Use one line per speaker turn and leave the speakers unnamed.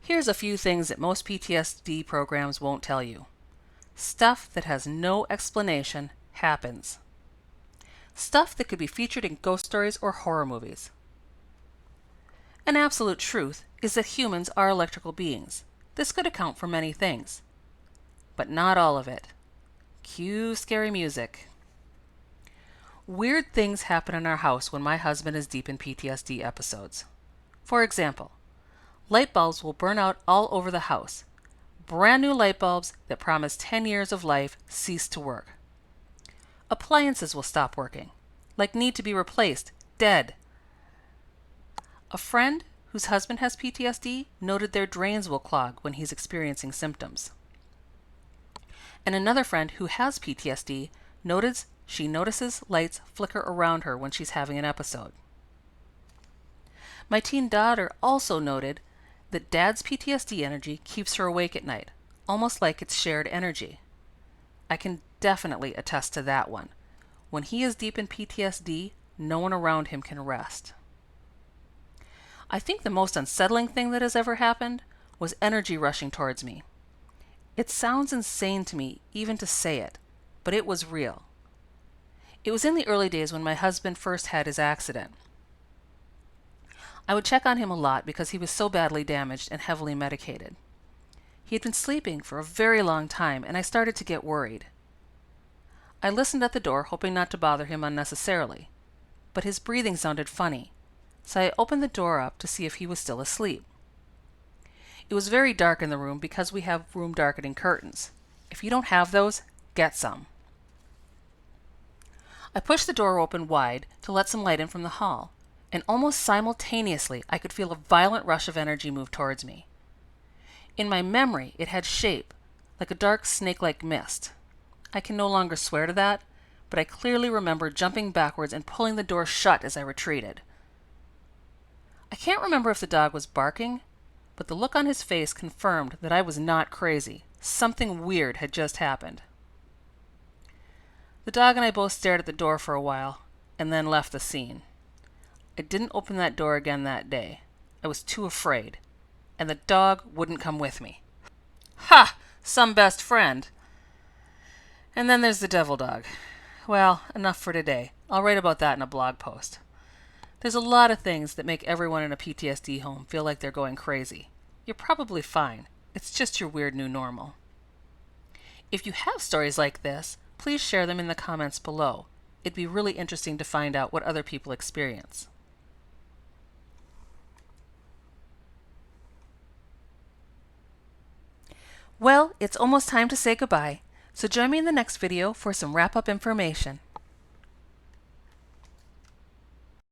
Here's a few things that most PTSD programs won't tell you. Stuff that has no explanation happens. Stuff that could be featured in ghost stories or horror movies. An absolute truth is that humans are electrical beings. This could account for many things, but not all of it. Cue scary music. Weird things happen in our house when my husband is deep in PTSD episodes. For example, light bulbs will burn out all over the house. Brand new light bulbs that promise 10 years of life cease to work. Appliances will stop working, like need to be replaced, dead. A friend whose husband has PTSD noted their drains will clog when he's experiencing symptoms. And another friend who has PTSD notices lights flicker around her when she's having an episode. My teen daughter also noted that Dad's PTSD energy keeps her awake at night, almost like it's shared energy. I can definitely attest to that one. When he is deep in PTSD, no one around him can rest. I think the most unsettling thing that has ever happened was energy rushing towards me. It sounds insane to me even to say it, but it was real. It was in the early days when my husband first had his accident. I would check on him a lot because he was so badly damaged and heavily medicated. He had been sleeping for a very long time, and I started to get worried. I listened at the door, hoping not to bother him unnecessarily, but his breathing sounded funny, so I opened the door up to see if he was still asleep. It was very dark in the room because we have room darkening curtains. If you don't have those, get some. I pushed the door open wide to let some light in from the hall, and almost simultaneously I could feel a violent rush of energy move towards me. In my memory, it had shape, like a dark snake-like mist. I can no longer swear to that, but I clearly remember jumping backwards and pulling the door shut as I retreated. I can't remember if the dog was barking, but the look on his face confirmed that I was not crazy. Something weird had just happened. The dog and I both stared at the door for a while, and then left the scene. I didn't open that door again that day. I was too afraid, and the dog wouldn't come with me. Ha! Some best friend. And then there's the devil dog. Well, enough for today. I'll write about that in a blog post. There's a lot of things that make everyone in a PTSD home feel like they're going crazy. You're probably fine. It's just your weird new normal. If you have stories like this, please share them in the comments below. It'd be really interesting to find out what other people experience. Well, it's almost time to say goodbye, so join me in the next video for some wrap-up information.